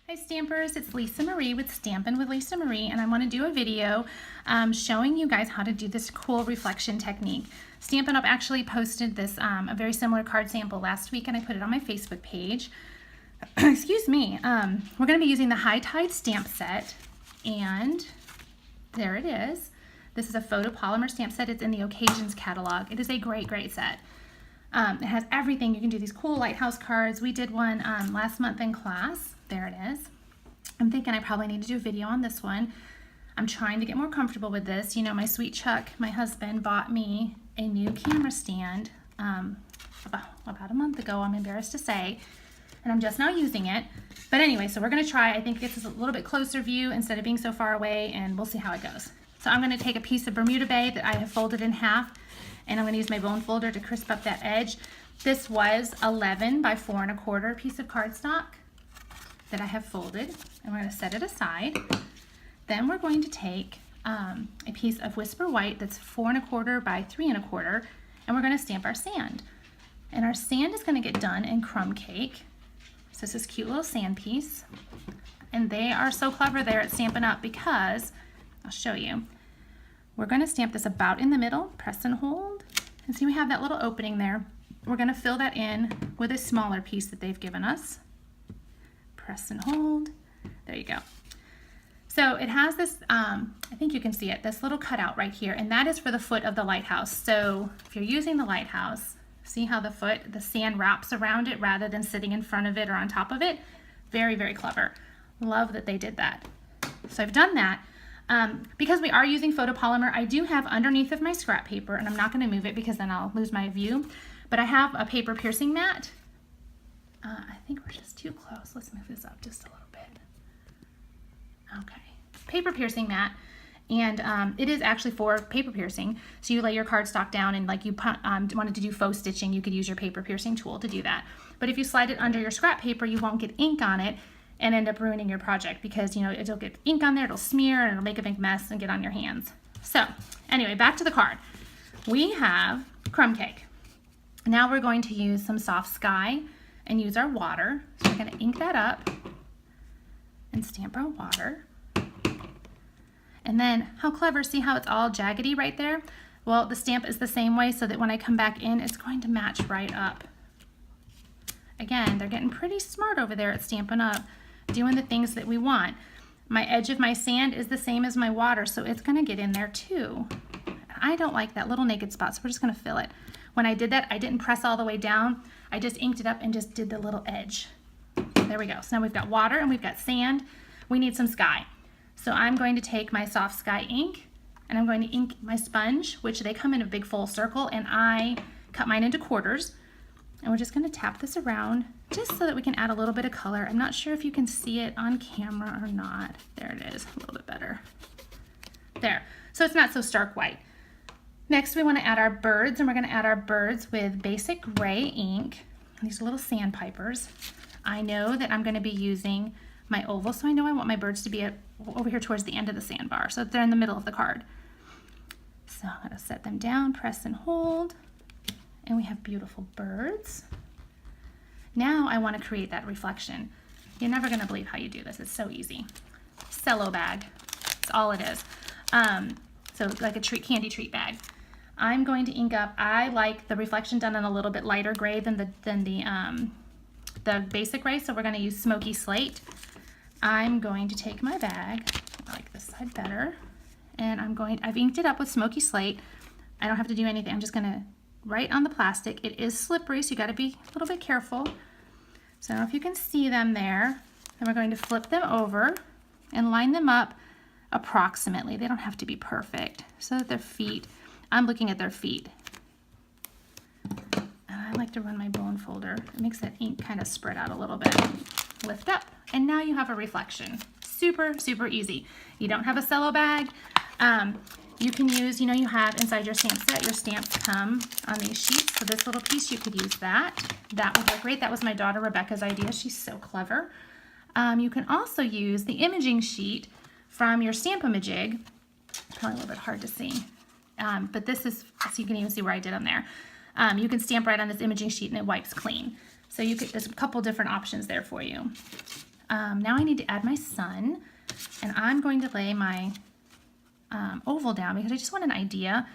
Hi Stampers, it's Lisa Marie with Stampin' with Lisa Marie, and I want to do a video showing you guys how to do this cool reflection technique. Stampin' Up actually posted this a very similar card sample last week, and I put it on my Facebook page. Excuse me. We're going to be using the High Tide stamp set, and there it is. This is a photopolymer stamp set. It's in the Occasions catalog. It is a great set. It has everything. You can do these cool lighthouse cards. We did one last month in class. There it is. I'm thinking I probably need to do a video on this one. I'm trying to get more comfortable with this. You know, my sweet Chuck, my husband, bought me a new camera stand about a month ago, I'm embarrassed to say, and I'm just now using it. But anyway, so we're going to try. I think it gets us a little bit closer view instead of being so far away, and we'll see how it goes. So I'm going to take a piece of Bermuda Bay that I have folded in half, and I'm going to use my bone folder to crisp up that edge. This was 11 by 4 1/4 piece of cardstock that I have folded, and we're going to set it aside. Then we're going to take a piece of Whisper White that's 4 1/4 by 3 1/4, and we're going to stamp our sand. And our sand is going to get done in crumb cake. So it's this cute little sand piece, and they are so clever there at Stampin' Up because, I'll show you, we're going to stamp this about in the middle, press and hold, and see we have that little opening there. We're going to fill that in with a smaller piece that they've given us. Press and hold. There you go. So it has this, I think you can see it, this little cutout right here, and that is for the foot of the lighthouse. So if you're using the lighthouse, see how the sand wraps around it rather than sitting in front of it or on top of it? Very clever. Love that they did that. So I've done that. Because we are using photopolymer, I do have underneath of my scrap paper, and I'm not going to move it because then I'll lose my view, but I have a paper piercing mat. I think we're just too close. Let's move this up just a little bit. Okay, paper piercing mat, and it is actually for paper piercing. So you lay your cardstock down, and like you wanted to do faux stitching, you could use your paper piercing tool to do that. But if you slide it under your scrap paper, you won't get ink on it and end up ruining your project because, you know, it'll get ink on there, it'll smear, and it'll make a big mess and get on your hands. So anyway, back to the card. We have crumb cake. Now we're going to use some soft sky and use our water. So we're going to ink that up and stamp our water. And then, how clever, see how it's all jaggedy right there? Well, the stamp is the same way so that when I come back in, it's going to match right up. Again, they're getting pretty smart over there at Stampin' Up, doing the things that we want. My edge of my sand is the same as my water, so it's going to get in there too. I don't like that little naked spot, so we're just going to fill it. When I did that, I didn't press all the way down. I just inked it up and just did the little edge. There we go. So now we've got water and we've got sand. We need some sky. So I'm going to take my soft sky ink, and I'm going to ink my sponge, which they come in a big full circle, and I cut mine into quarters. And we're just going to tap this around just so that we can add a little bit of color. I'm not sure if you can see it on camera or not. There it is, a little bit better. There. So it's not so stark white. Next, we want to add our birds, and we're going to add our birds with basic gray ink. These are little sandpipers. I know that I'm going to be using my oval, so I know I want my birds to be over here towards the end of the sandbar, so they're in the middle of the card. So I'm going to set them down, press and hold, and we have beautiful birds. Now I want to create that reflection. You're never going to believe how you do this. It's so easy. Cello bag. That's all it is. So like a candy treat bag. I'm going to ink up. I like the reflection done in a little bit lighter gray than the basic gray, so we're going to use Smoky Slate. I'm going to take my bag, I like this side better, and I've inked it up with Smoky Slate. I don't have to do anything. I'm just going to write on the plastic. It is slippery, so you got to be a little bit careful. So I don't know if you can see them there. Then we're going to flip them over and line them up approximately. They don't have to be perfect, so that their feet, I'm looking at their feet. And I like to run my bone folder. It makes that ink kind of spread out a little bit. Lift up, and now you have a reflection. Super easy. You don't have a cello bag. You can use, you know, you have inside your stamp set, your stamps come on these sheets. So this little piece, you could use that. That would work great. That was my daughter Rebecca's idea. She's so clever. You can also use the imaging sheet from your Stamp-A-Majig. It's probably a little bit hard to see. But this is, so you can even see where I did them there. You can stamp right on this imaging sheet and it wipes clean. So you could, there's a couple different options there for you. Now I need to add my sun, and I'm going to lay my oval down because I just want an idea.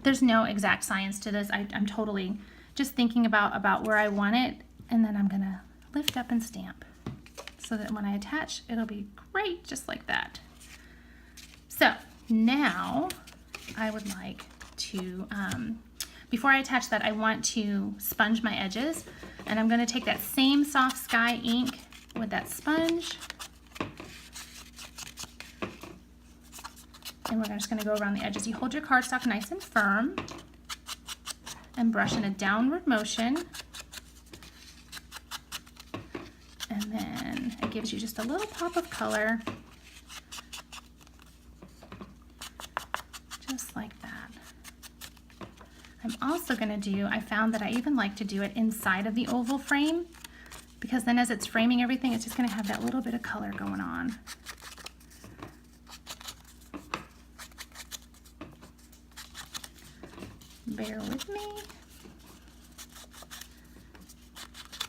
There's no exact science to this. I'm totally just thinking about where I want it, and then I'm gonna lift up and stamp so that when I attach, it'll be great just like that. So now I would like to, before I attach that, I want to sponge my edges, and I'm gonna take that same soft sky ink with that sponge, and we're just gonna go around the edges. You hold your cardstock nice and firm and brush in a downward motion, and then it gives you just a little pop of color, just like that. I'm also gonna do, I found that I even like to do it inside of the oval frame, because then as it's framing everything, it's just gonna have that little bit of color going on. Bear with me.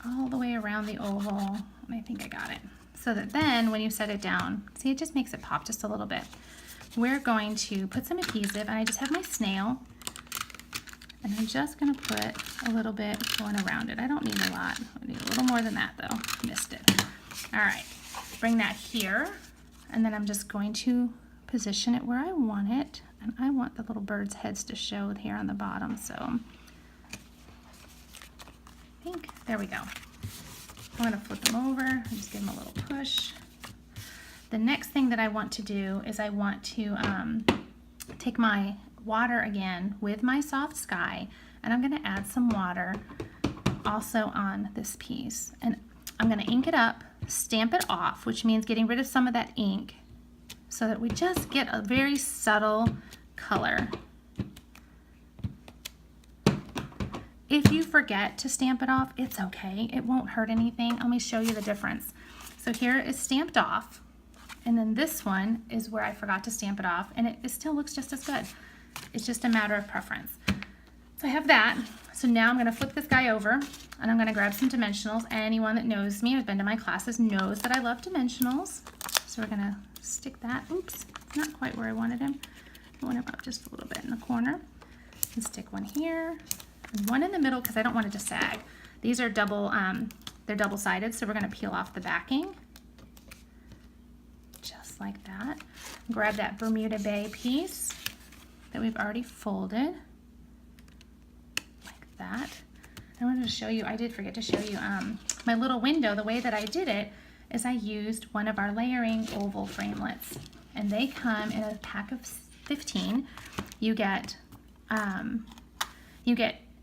All the way around the oval, and I think I got it. So that then when you set it down, see, it just makes it pop just a little bit. We're going to put some adhesive, and I just have my snail, and I'm just gonna put a little bit going around it. I don't need a lot. I need a little more than that though. Missed it. All right, bring that here, and then I'm just going to position it where I want it, and I want the little bird's heads to show here on the bottom, so I think, there we go. I'm gonna flip them over and just give them a little push. The next thing that I want to do is I want to take my water again with my soft sky, and I'm gonna add some water also on this piece. And I'm gonna ink it up, stamp it off, which means getting rid of some of that ink so that we just get a very subtle color. If you forget to stamp it off, it's okay. It won't hurt anything. Let me show you the difference. So here is stamped off, and then this one is where I forgot to stamp it off, and it still looks just as good. It's just a matter of preference. So I have that. So now I'm gonna flip this guy over, and I'm gonna grab some dimensionals. Anyone that knows me, who's been to my classes, knows that I love dimensionals. So we're gonna stick that, oops, not quite where I wanted him. I want him up just a little bit in the corner. And stick one here, and one in the middle, because I don't want it to sag. These are they're double-sided, so we're gonna peel off the backing. Just like that. Grab that Bermuda Bay piece that we've already folded, like that. I wanted to show you, I did forget to show you my little window. The way that I did it is I used one of our layering oval framelits, and they come in a pack of 15. You get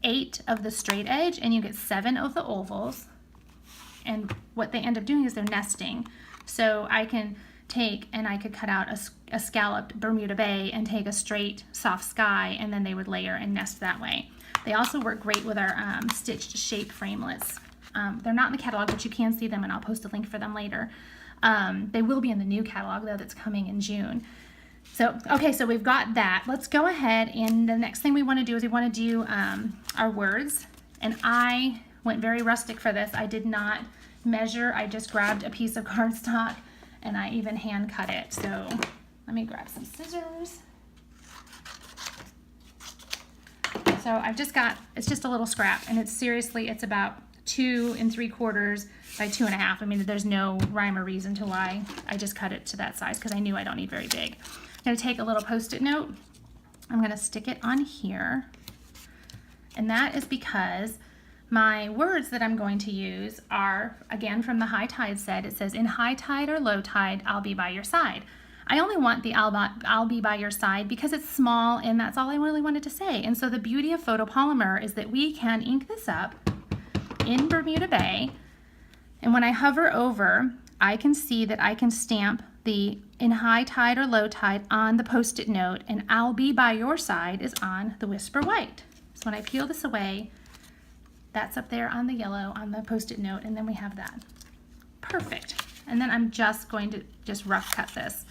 8 of the straight edge, and you get 7 of the ovals, and what they end up doing is they're nesting. So I can take, and I could cut out a scalloped Bermuda Bay and take a straight soft sky, and then they would layer and nest that way. They also work great with our stitched shape framelits. They're not in the catalog, but you can see them, and I'll post a link for them later. They will be in the new catalog though, that's coming in June. So, okay, so we've got that. Let's go ahead, and the next thing we want to do is we want to do our words, and I went very rustic for this. I did not measure. I just grabbed a piece of cardstock, and I even hand cut it. So let me grab some scissors. So I've just got, it's just a little scrap, and it's seriously, it's about 2 3/4 by 2.5. I mean, there's no rhyme or reason to why I just cut it to that size, because I knew I don't need very big. I'm gonna take a little Post-it note. I'm gonna stick it on here, and that is because my words that I'm going to use are, again, from the High Tide set. It says, in high tide or low tide, I'll be by your side. I only want the I'll be by your side because it's small, and that's all I really wanted to say. And so the beauty of photopolymer is that we can ink this up in Bermuda Bay, and when I hover over, I can see that I can stamp the in high tide or low tide on the Post-it note, and I'll be by your side is on the Whisper White. So when I peel this away, that's up there on the yellow on the Post-it note, and then we have that. Perfect. And then I'm just going to just rough cut this.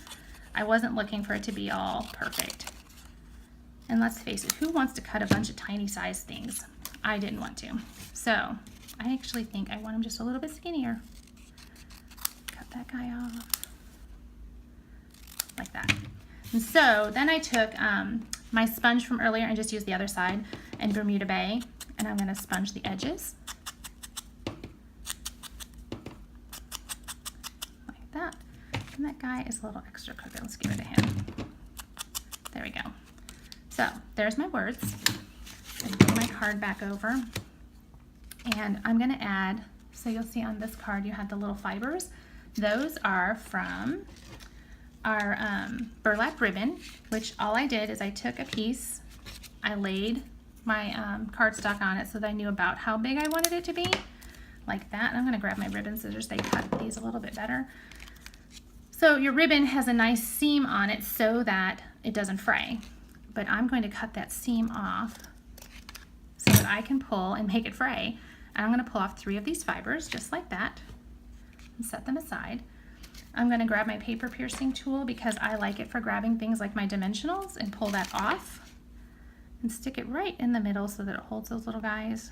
I wasn't looking for it to be all perfect. And let's face it, who wants to cut a bunch of tiny size things? I didn't want to. So I actually think I want them just a little bit skinnier. Cut that guy off. Like that. And so then I took my sponge from earlier and just used the other side and Bermuda Bay, and I'm going to sponge the edges. Like that. And that guy is a little extra crooked. Let's give it to him. There we go. So there's my words. And bring my card back over. And I'm going to add, so you'll see on this card you have the little fibers. Those are from our burlap ribbon, which all I did is I took a piece, I laid my cardstock on it so that I knew about how big I wanted it to be, like that. And I'm going to grab my ribbon scissors, they cut these a little bit better. So your ribbon has a nice seam on it so that it doesn't fray, but I'm going to cut that seam off so that I can pull and make it fray. And I'm going to pull off 3 of these fibers just like that and set them aside. I'm going to grab my paper piercing tool because I like it for grabbing things like my dimensionals, and pull that off and stick it right in the middle so that it holds those little guys.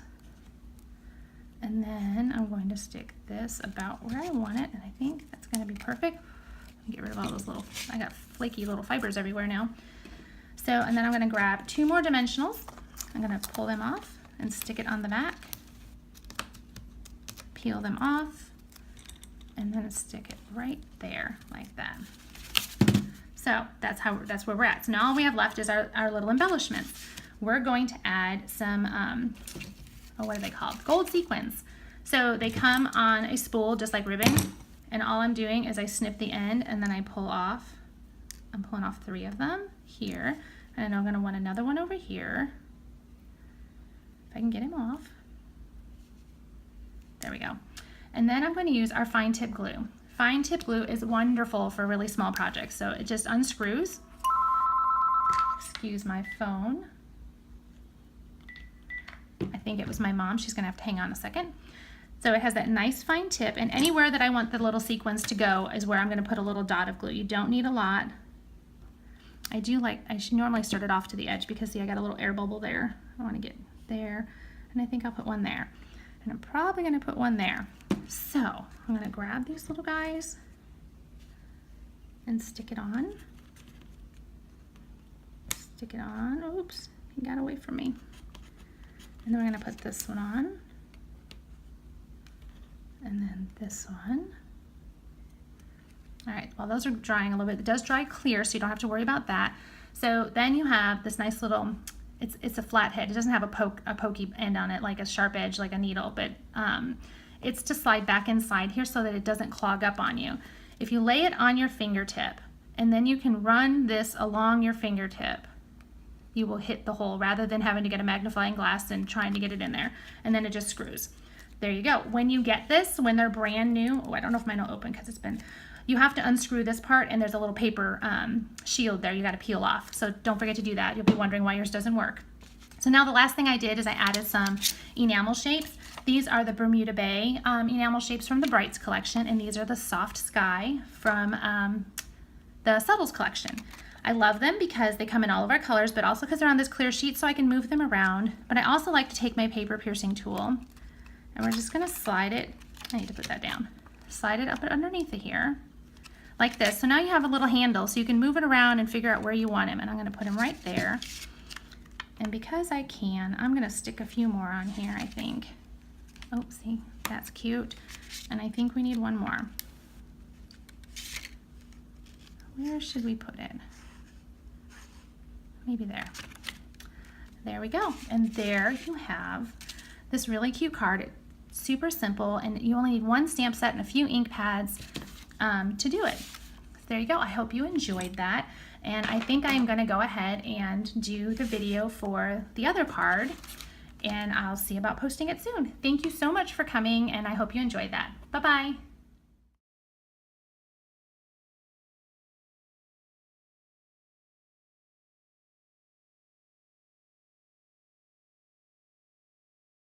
And then I'm going to stick this about where I want it, and I think that's going to be perfect. Let me get rid of all those little, I got flaky little fibers everywhere now. So, and then I'm going to grab 2 more dimensionals. I'm going to pull them off and stick it on the back, peel them off, and then stick it right there like that. So that's where we're at. So now all we have left is our little embellishments. We're going to add some, what are they called? Gold sequins. So they come on a spool just like ribbon, and all I'm doing is I snip the end and then I pull off. I'm pulling off 3 of them here, and I'm going to want another one over here. If I can get him off. There we go. And then I'm going to use our fine tip glue. Fine tip glue is wonderful for really small projects. So it just unscrews. Excuse my phone. I think it was my mom. She's going to have to hang on a second. So it has that nice fine tip, and anywhere that I want the little sequins to go is where I'm going to put a little dot of glue. You don't need a lot. I should normally start it off to the edge because see, I got a little air bubble there. I want to get there, and I think I'll put one there. And I'm probably going to put one there. So I'm going to grab these little guys and stick it on. Stick it on. Oops, he got away from me. And then we're going to put this one on. And then this one. All right, well, those are drying a little bit. It does dry clear, so you don't have to worry about that. So then you have this nice little, it's a flat head. It doesn't have a pokey end on it, like a sharp edge, like a needle, but it's to slide back inside here so that it doesn't clog up on you. If you lay it on your fingertip, and then you can run this along your fingertip, you will hit the hole rather than having to get a magnifying glass and trying to get it in there, and then it just screws. There you go. When you get this, when they're brand new, oh, I don't know if mine will open because it's been, you have to unscrew this part, and there's a little paper shield there you got to peel off. So don't forget to do that. You'll be wondering why yours doesn't work. So now the last thing I did is I added some enamel shapes. These are the Bermuda Bay enamel shapes from the Brights collection, and these are the Soft Sky from the Subtles collection. I love them because they come in all of our colors, but also because they're on this clear sheet so I can move them around. But I also like to take my paper piercing tool, and we're just going to slide it. I need to put that down. Slide it up underneath it here like this. So now you have a little handle so you can move it around and figure out where you want him. And I'm going to put him right there. And because I can, I'm going to stick a few more on here, I think. Oh, see, that's cute. And I think we need one more. Where should we put it? Maybe there. There we go. And there you have this really cute card. It's super simple, and you only need one stamp set and a few ink pads to do it. So there you go. I hope you enjoyed that. And I think I am going to go ahead and do the video for the other card, and I'll see about posting it soon. Thank you so much for coming, and I hope you enjoyed that. Bye-bye.